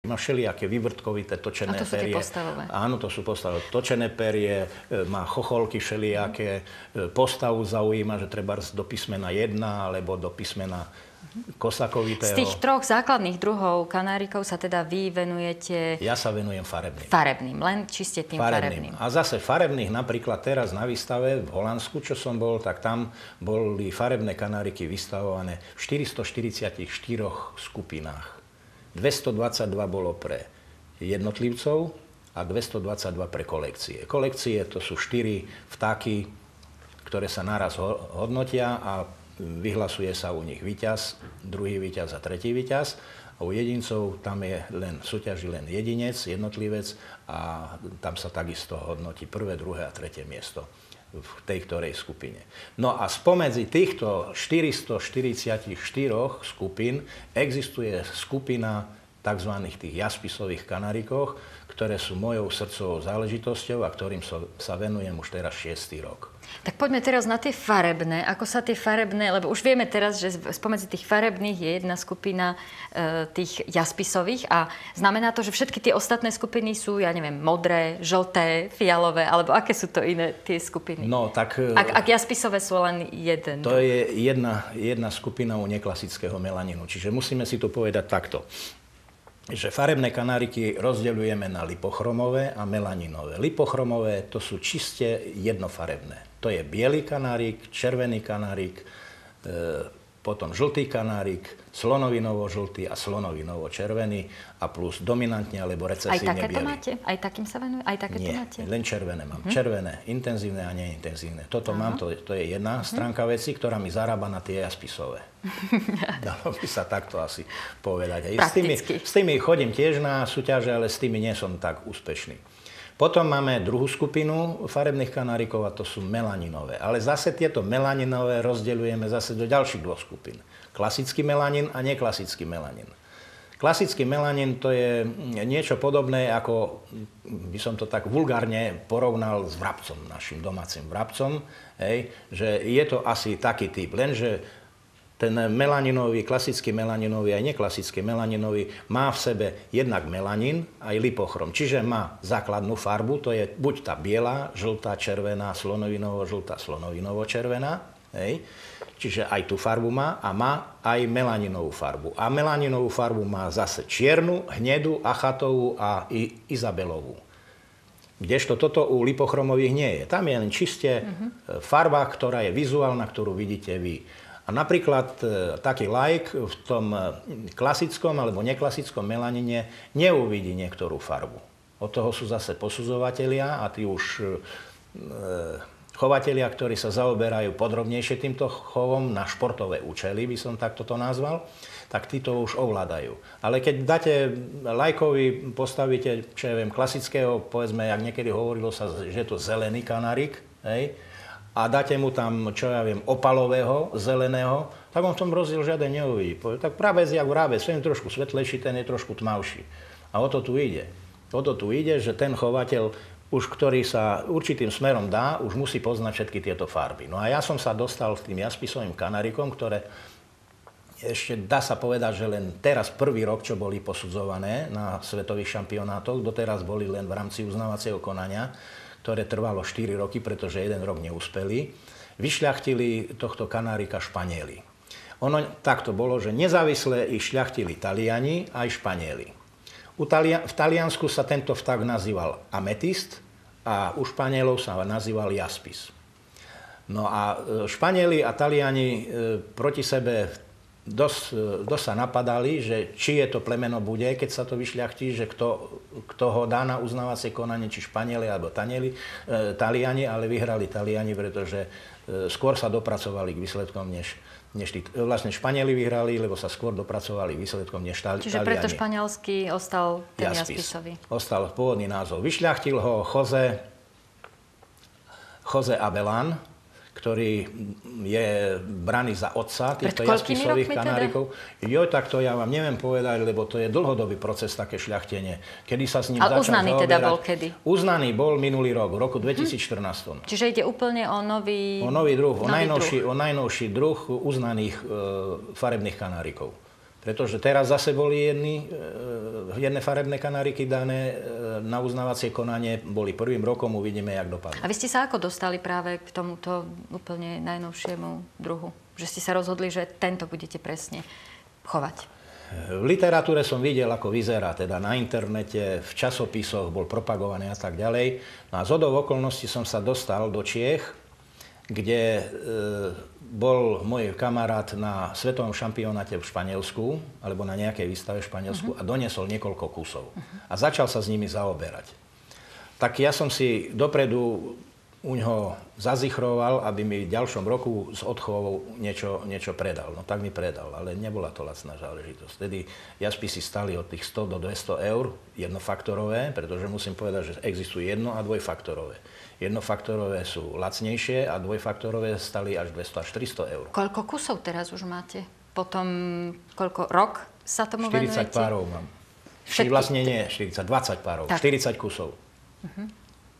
Má všelijaké vyvrtkovité točené perie. A to sú perie. tie postavové. Áno, to sú postavové. Točené perie, má chocholky všelijaké. Postavu zaujíma, že treba do písmena 1 alebo do písmena kosakovitého. Z tých 3 základných druhov kanárikov sa teda vy venujete... Ja sa venujem farebným. Farebným, len čiste tým farebným. A zase farebných, napríklad teraz na výstave v Holandsku, čo som bol, tak tam boli farebné kanáriky vystavované v 444 skupinách. 222 bolo pre jednotlivcov a 222 pre kolekcie. Kolekcie to sú 4 vtáky, ktoré sa naraz hodnotia a vyhlasuje sa u nich víťaz, druhý víťaz a tretí víťaz. A u jedincov tam je súťaží len jedinec, jednotlivec a tam sa takisto hodnotí prvé, druhé a tretie miesto v tej ktorej skupine. No a spomedzi týchto 444 skupín existuje skupina tzv. Tých jaspisových kanárikoch, ktoré sú mojou srdcovou záležitosťou a ktorým sa venujem už teraz 6. rok. Tak poďme teraz na tie farebné. Ako sa tie farebné, lebo už vieme teraz, že spomedzi tých farebných je jedna skupina tých jaspisových a znamená to, že všetky tie ostatné skupiny sú, ja neviem, modré, žlté, fialové, alebo aké sú to iné tie skupiny? No, tak... Ak jaspisové sú len jeden. To je jedna skupina u neklasického melaninu. Čiže musíme si to povedať takto. Že farebné kanáriky rozdeľujeme na lipochromové a melaninové. Lipochromové to sú čiste jednofarebné. To je biely kanárik, červený kanárik, potom žltý kanárik, slonovinovo-žltý a slonovinovo-červený a plus dominantne alebo recesívne biely. Aj takéto máte? Aj takým sa venuje? Aj takéto máte? Nie, len červené mám. Červené, intenzívne a neintenzívne. Toto mám, to je jedna stránka veci, ktorá mi zarába na tie jaspisové. Dalo by sa takto asi povedať. S tými chodím tiež na súťaže, ale s tými nie som tak úspešný. Potom máme druhú skupinu farebných kanárikov a to sú melaninové. Ale zase tieto melaninové rozdeľujeme zase do ďalších 2 skupín. Klasický melanín a neklasický melanín. Klasický melanín to je niečo podobné, ako by som to tak vulgárne porovnal s vrabcom, našim domácim vrabcom. Hej, že je to asi taký typ, lenže ten melaninový, klasický melaninový aj neklasický melaninový má v sebe jednak melanín aj lipochrom. Čiže má základnú farbu, to je buď tá biela, žltá, červená, slonovinovo-žltá, slonovinovo-červená. Hej. Čiže aj tú farbu má a má aj melaninovú farbu. A melaninovú farbu má zase čiernu, hnedú, achatovú a izabelovú. Kdežto toto u lipochromových nie je. Tam je len čiste farba, ktorá je vizuálna, ktorú vidíte vy. A napríklad taký laik v tom klasickom alebo neklasickom melanine neuvidí niektorú farbu. Od toho sú zase posudzovatelia a tí už chovatelia, ktorí sa zaoberajú podrobnejšie týmto chovom na športové účely, by som takto to nazval, tak tí to už ovládajú. Ale keď dáte laikovi, postavíte, čo ja viem, klasického, povedzme, jak niekedy hovorilo sa, že je to zelený kanárik, hej, a dáte mu tam, čo ja viem, opalového, zeleného, tak on v tom rozdiel žiaden neuvidí. Tak práve jak vrabec, ten je trošku svetlejší, ten je trošku tmavší. A o to tu ide. O to tu ide, že ten chovateľ, už ktorý sa určitým smerom dá, už musí poznať všetky tieto farby. No a ja som sa dostal k tým jaspisovým kanárikom, ktoré ešte dá sa povedať, že len teraz prvý rok, čo boli posudzované na svetových šampionátoch, doteraz boli len v rámci uznávacieho konania, ktoré trvalo 4 roky, pretože jeden rok neúspeli, vyšľachtili tohto kanárika Španieli. Ono takto bolo, že nezávisle ich šľachtili Taliani aj Španieli. V Taliansku sa tento vták nazýval ametist a u Španielov sa nazýval jaspis. No a Španieli a Taliani proti sebe dosť sa napadali, že či je to plemeno bude, keď sa to vyšľachtí, že kto ho dá na uznávacie konanie, či Španieli alebo Taliani, ale vyhrali Taliani, pretože skôr sa dopracovali k výsledkom, než vlastne Španieli vyhrali, lebo sa skôr dopracovali k výsledkom, než Taliani. Čiže preto španielský ostal ten jaspisový. Ostal pôvodný názov. Vyšľachtil ho José Abelán, ktorý je braný za otca týchto jaspisových kanárikov. Jo, tak to ja vám neviem povedať, lebo to je dlhodobý proces, také šľachtenie. Kedy sa s ním začal uznaný zaoberať. teda bol kedy? Uznaný bol minulý rok, v roku 2014. Čiže ide úplne o nový... O nový druh, o najnovší druh uznaných farebných kanárikov. Pretože teraz zase boli jedné farebné kanáriky dané na uznávacie konanie, boli prvým rokom, uvidíme, jak dopadne. A vy ste sa ako dostali práve k tomuto úplne najnovšiemu druhu? Že ste sa rozhodli, že tento budete presne chovať? V literatúre som videl, ako vyzerá, teda na internete, v časopisoch bol propagovaný a tak ďalej. No a zhodou okolností som sa dostal do Čiech, kde bol môj kamarát na svetovom šampionáte v Španielsku, alebo na nejakej výstave v Španielsku a doniesol niekoľko kusov. A začal sa s nimi zaoberať. Tak ja som si dopredu u ňoho zazichroval, aby mi v ďalšom roku z odchovou niečo predal. No tak mi predal, ale nebola to lacná záležitosť. Vtedy jaspisy stali od tých 100 do 200 eur, jednofaktorové, pretože musím povedať, že existujú jedno- a dvojfaktorové. Jednofaktorové sú lacnejšie a dvojfaktorové stali až 200 až 300 eur. Koľko kusov teraz už máte? Potom koľko rok sa tomu 40 venujete? párov mám. Vlastne nie 40, 20 párov, tak. 40 kusov.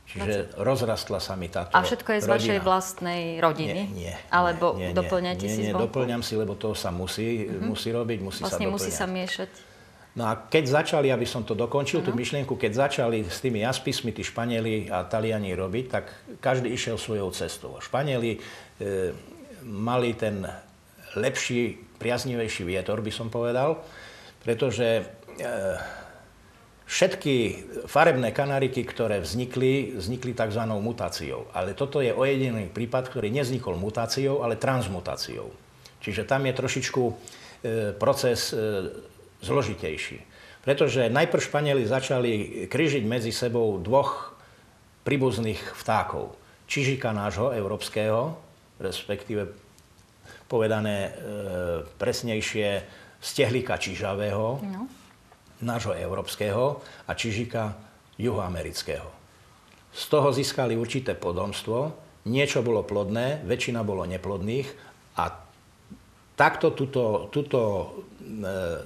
Čiže rozrastla sa mi táto rodina. A všetko je z vašej vlastnej rodiny? Nie. Alebo doplňate si zvonku? Nie, doplňam si, lebo to sa musí robiť, musí sa doplňať. Musí sa miešať. No a keď začali, aby som to dokončil, tú myšlienku, keď začali s tými jaspismi tí Španieli a Taliani robiť, tak každý išiel svojou cestou. Španieli mali ten lepší, priaznivejší vietor, by som povedal, pretože všetky farebné kanáriky, ktoré vznikli tzv. Mutáciou. Ale toto je ojedinený prípad, ktorý nevznikol mutáciou, ale transmutáciou. Čiže tam je trošičku proces zložitejší. Pretože najprv Španieli začali krížiť medzi sebou dvoch príbuzných vtákov. Čižika nášho, európskeho, respektíve povedané presnejšie stehlíka čižavého, nášho európskeho a čižika juhoamerického. Z toho získali určité podomstvo, niečo bolo plodné, väčšina bolo neplodných a takto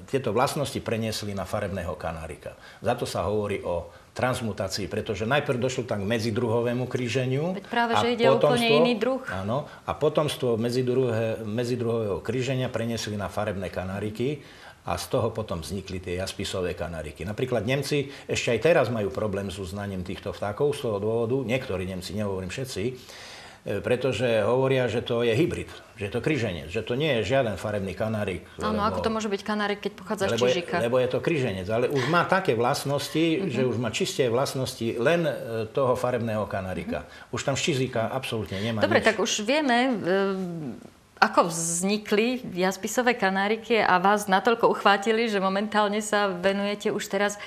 tieto vlastnosti preniesli na farebného kanárika. Za to sa hovorí o transmutácii, pretože najprv došlo tam k medzidruhovému kríženiu. Veď práve, že ide úplne iný druh. Áno, a potomstvo medzidruhového kríženia preniesli na farebné kanáriky a z toho potom vznikli tie jaspisové kanáriky. Napríklad Nemci ešte aj teraz majú problém s uznaním týchto vtákov z toho dôvodu, niektorí Nemci, nehovorím všetci, pretože hovoria, že to je hybrid, že je to kríženec, že to nie je žiaden farebný kanárik. Áno, ako to môže byť kanárik, keď pochádza z čižika? Lebo je to kríženec, ale už má také vlastnosti, že už má čisté vlastnosti len toho farebného kanárika. Už tam z čizíka absolútne nemá Dobre, nič. tak už vieme, ako vznikli jaspisové kanáriky a vás natoľko uchvátili, že momentálne sa venujete už teraz,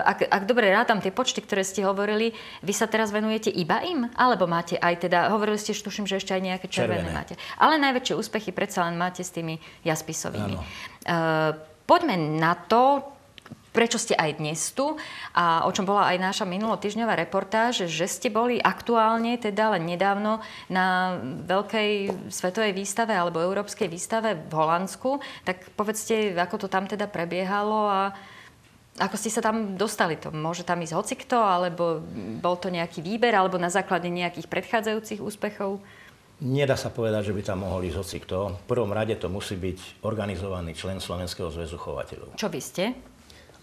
ak dobre rátam tie počty, ktoré ste hovorili, vy sa teraz venujete iba im? Alebo máte aj teda, hovorili ste, tuším, že ešte aj nejaké červené máte. Ale najväčšie úspechy predsa len máte s tými jaspisovými. Poďme na to, prečo ste aj dnes tu a o čom bola aj naša minulotýždňová reportáž, že ste boli aktuálne, teda len nedávno, na veľkej svetovej výstave alebo európskej výstave v Holandsku. Tak povedzte, ako to tam teda prebiehalo a ako ste sa tam dostali? To môže tam ísť hocikto, alebo bol to nejaký výber, alebo na základe nejakých predchádzajúcich úspechov? Nedá sa povedať, že by tam mohol ísť hocikto. V prvom rade to musí byť organizovaný člen Slovenského zväzu chovateľov. Čo vy ste?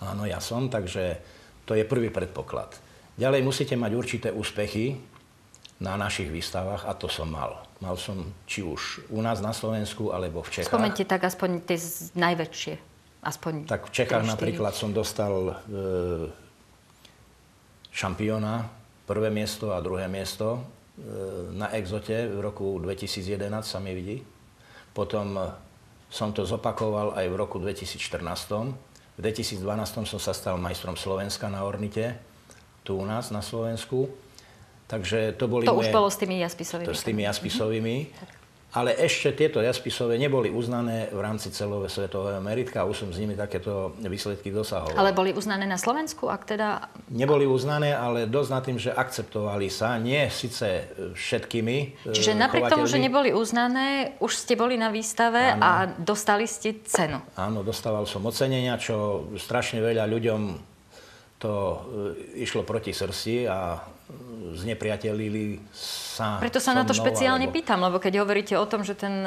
Áno, ja som, takže to je prvý predpoklad. Ďalej musíte mať určité úspechy na našich výstavách a to som mal. Mal som či už u nás na Slovensku, alebo v Čechách. Spomeňte tak aspoň tie najväčšie. Tak v Čechách napríklad som dostal šampióna, prvé miesto a druhé miesto na Exote v roku 2011 sa mi vidí. Potom som to zopakoval aj v roku 2014. V 2012 som sa stal majstrom Slovenska na Ornite, tu u nás na Slovensku. Takže to boli už bolo s tými jaspisovými. S tými jaspisovými. Ale ešte tieto jaspisové neboli uznané v rámci celosvetového meritka a už som s nimi takéto výsledky dosahoval. Ale boli uznané na Slovensku, ak teda... Neboli uznané, ale dosť nad tým, že akceptovali sa. Nie síce všetkými Čiže napriek tomu, že neboli uznané, už ste boli na výstave a dostali ste cenu. Áno, dostával som ocenenia, čo strašne veľa ľuďom to išlo proti srsti a znepriatelili sa. Preto sa na to špeciálne pýtam, lebo keď hovoríte o tom, že ten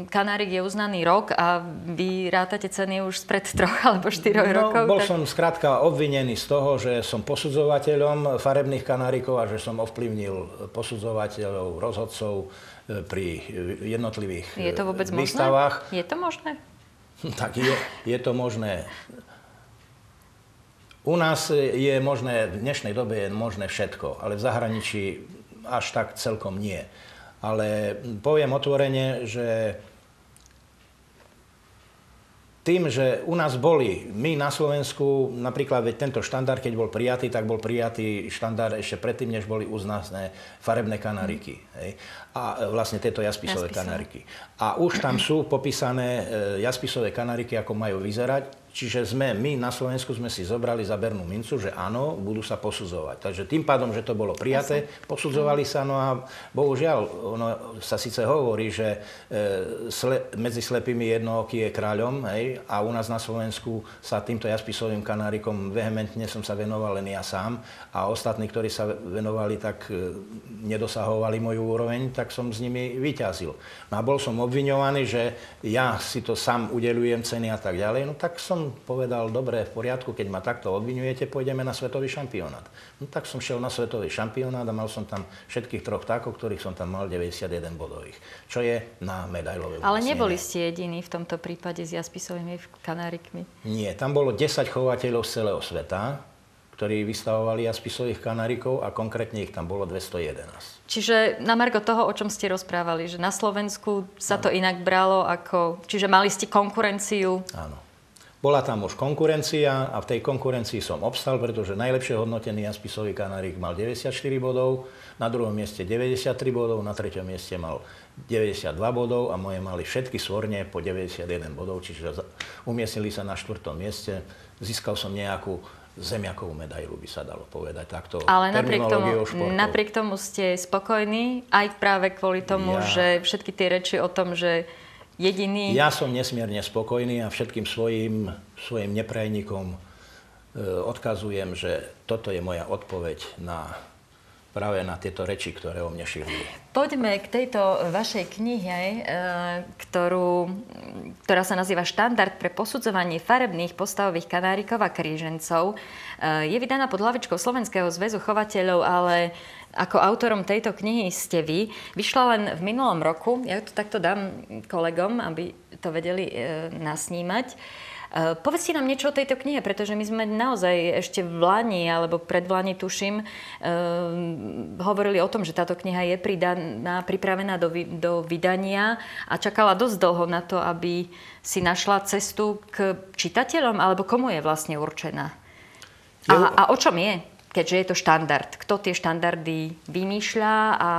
kanárik je uznaný rok a vy rátate ceny už spred 3 alebo 4 rokov. Bol som skrátka obvinený z toho, že som posudzovateľom farebných kanárikov a že som ovplyvnil posudzovateľov, rozhodcov pri jednotlivých výstavách. Je to vôbec možné? Je to možné? Tak je to možné. U nás je možné, v dnešnej dobe je možné všetko, ale v zahraničí až tak celkom nie. Ale poviem otvorene, že tým, že u nás my na Slovensku, napríklad veď tento štandard, keď bol prijatý, tak bol prijatý štandard ešte predtým, než boli uznané farebné kanáriky. Hej? A vlastne tieto jaspisové kanáriky. A už tam sú popísané jaspisové kanáriky, ako majú vyzerať. Čiže my na Slovensku sme si zobrali za bernú mincu, že áno, budú sa posudzovať. Takže tým pádom, že to bolo prijaté, posudzovali sa, no a bohužiaľ, ono sa síce hovorí, že medzi slepými jednooký je kráľom, hej, a u nás na Slovensku sa týmto jaspisovým kanárikom vehementne som sa venoval len ja sám a ostatní, ktorí sa venovali, tak nedosahovali moju úroveň, tak som s nimi vyťazil. No a bol som obviňovaný, že ja si to sám udeľujem ceny a tak ďalej, no tak som povedal, dobre, v poriadku, keď ma takto obviňujete, pôjdeme na svetový šampionát. No tak som šiel na svetový šampionát a mal som tam všetkých 3 vtákov, ktorých som tam mal 91 bodových, čo je na medailové. Ale neboli ste jediní v tomto prípade s jaspisovými kanárikmi? Nie, tam bolo 10 chovateľov z celého sveta, ktorí vystavovali jaspisových kanárikov a konkrétne ich tam bolo 211. Čiže na margo toho, o čom ste rozprávali, že na Slovensku sa to inak bralo ako... Čiže mali ste konkurenciu? Áno. Bola tam už konkurencia a v tej konkurencii som obstal, pretože najlepšie hodnotený jaspisový kanárik mal 94 bodov, na druhom mieste 93 bodov, na treťom mieste mal 92 bodov a moje mali všetky svorne po 91 bodov, čiže umiestnili sa na 4. mieste. Získal som nejakú zemiakovú medailu, by sa dalo povedať takto. Ale napriek tomu ste spokojní, aj práve kvôli tomu, že všetky tie reči o tom, že jediný... Ja som nesmierne spokojný a všetkým svojim neprajníkom odkazujem, že toto je moja odpoveď práve na tieto reči, ktoré o mne šírili. Poďme k tejto vašej knihe, ktorá sa nazýva Štandard pre posudzovanie farebných postavových kanárikov a krížencov. Je vydaná pod hlavičkou Slovenského zväzu chovateľov, ale ako autorom tejto knihy ste vy. Vyšla len v minulom roku. Ja to takto dám kolegom, aby to vedeli nasnímať. Povedzte nám niečo o tejto knihe, pretože my sme naozaj ešte v Lani, alebo predvlani tuším, hovorili o tom, že táto kniha je pripravená do vydania a čakala dosť dlho na to, aby si našla cestu k čitateľom, alebo komu je vlastne určená? A o čom je, keďže je to štandard? Kto tie štandardy vymýšľa a...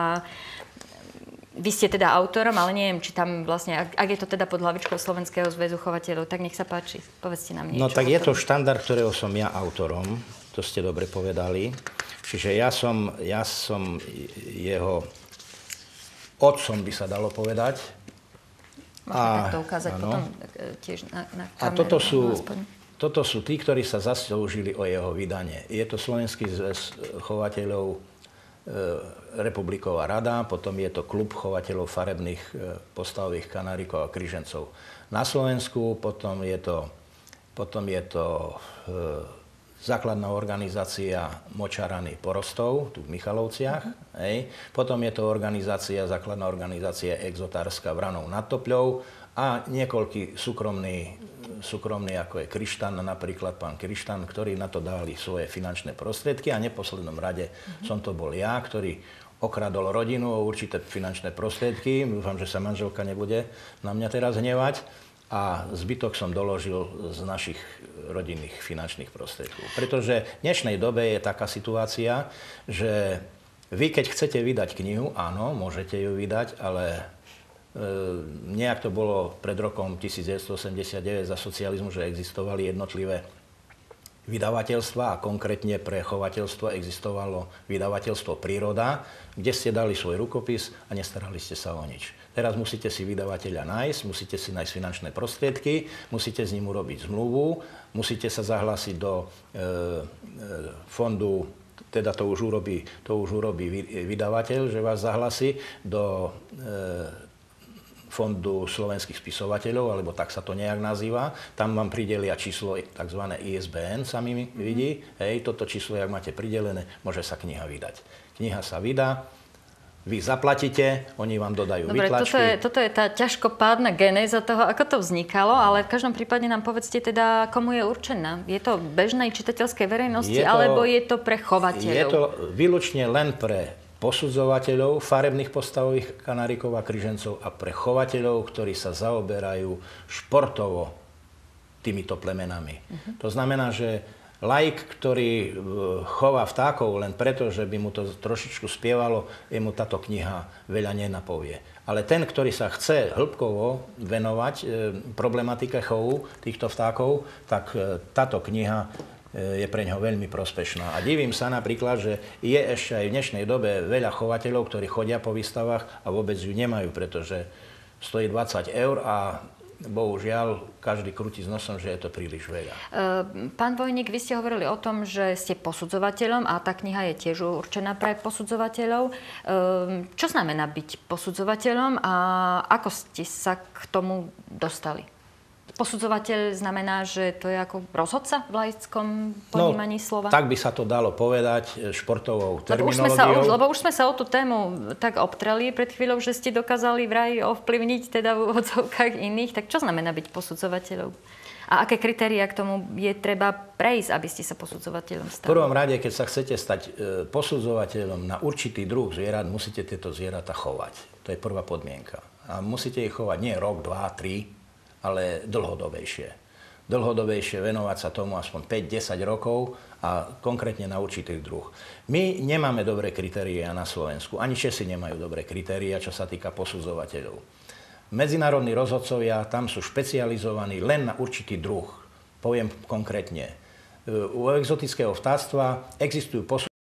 Vy ste teda autorom, ale neviem, či tam vlastne, ak je to teda pod hlavičkou Slovenského zväzu chovateľov, tak nech sa páči, povedzte nám niečo. No tak je to štandard, ktorého som ja autorom, to ste dobre povedali. Čiže ja som jeho otcom, by sa dalo povedať. Môžeme takto ukázať potom tiež na kameru. A toto sú tí, ktorí sa zaslúžili o jeho vydanie. Je to Slovenský zväz chovateľov, Republiková rada, potom je to klub chovateľov farebných postavových kanárikov a krížencov na Slovensku, potom je to základná organizácia močarany porostov, tu v Michalovciach, potom je to základná organizácia exotárska Vranov nad Topľou a niekoľkí súkromní, ako je Krištan, napríklad pán Krištan, ktorí na to dali svoje finančné prostriedky a v neposlednom rade som to bol ja, ktorý okradol rodinu o určité finančné prostriedky. Dúfam, že sa manželka nebude na mňa teraz hnevať. A zbytok som doložil z našich rodinných finančných prostriedkov. Pretože v dnešnej dobe je taká situácia, že vy, keď chcete vydať knihu, áno, môžete ju vydať, ale nejak to bolo pred rokom 1989 za socializmu, že existovali jednotlivé vydavateľstva a konkrétne pre chovateľstvo existovalo vydavateľstvo Príroda, kde ste dali svoj rukopis a nestarali ste sa o nič. Teraz musíte si vydavateľa nájsť, musíte si nájsť finančné prostriedky, musíte s ním urobiť zmluvu, musíte sa zahlásiť do fondu, teda to už urobí vydavateľ, že vás zahlasí do Fondu slovenských spisovateľov, alebo tak sa to nejak nazýva. Tam vám pridelia číslo, tzv. ISBN, sa mi vidí. Hej, toto číslo, jak máte pridelené, môže sa kniha vydať. Kniha sa vydá, vy zaplatíte, oni vám dodajú výtlačky. Dobre, toto je tá ťažkopádna genéza toho, ako to vznikalo, ale v každom prípade nám povedzte teda, komu je určená. Je to bežnej čitateľskej verejnosti, alebo je to pre chovateľov? Je to výlučne len pre posudzovateľov, farebných postavových kanárikov a križencov a pre chovateľov, ktorí sa zaoberajú športovo týmito plemenami. To znamená, že laik, ktorý chová vtákov len preto, že by mu to trošičku spievalo, jemu táto kniha veľa nenapovie. Ale ten, ktorý sa chce hĺbkovo venovať problematike chovu týchto vtákov, tak táto kniha je pre ňoho veľmi prospešná. A divím sa napríklad, že je ešte aj v dnešnej dobe veľa chovateľov, ktorí chodia po výstavách a vôbec ju nemajú, pretože stojí 20 eur a bohužiaľ každý krúti s nosom, že je to príliš veľa. Pán Vojník, vy ste hovorili o tom, že ste posudzovateľom a tá kniha je tiež určená pre posudzovateľov. Čo znamená byť posudzovateľom a ako ste sa k tomu dostali? Posudzovateľ znamená, že to je ako rozhodca v laickom ponímaní slova? Tak by sa to dalo povedať športovou terminológiou. Lebo už sme sa o tú tému tak obtreli pred chvíľou, že ste dokázali vraj ovplyvniť teda v úvodzovkách iných. Tak čo znamená byť posudzovateľom? A aké kritériá k tomu je treba prejsť, aby ste sa posudzovateľom stali? V prvom rade, keď sa chcete stať posudzovateľom na určitý druh zvierat, musíte tieto zvieratá chovať. To je prvá podmienka. A musíte ich chovať nie rok, 2, 3, ale dlhodobejšie. Dlhodobejšie venovať sa tomu aspoň 5-10 rokov a konkrétne na určitý druh. My nemáme dobré kritériá na Slovensku, ani Česi nemajú dobré kritériá, čo sa týka posudzovateľov. Medzinárodní rozhodcovia tam sú špecializovaní len na určitý druh. Poviem konkrétne. U exotického vtáctva existujú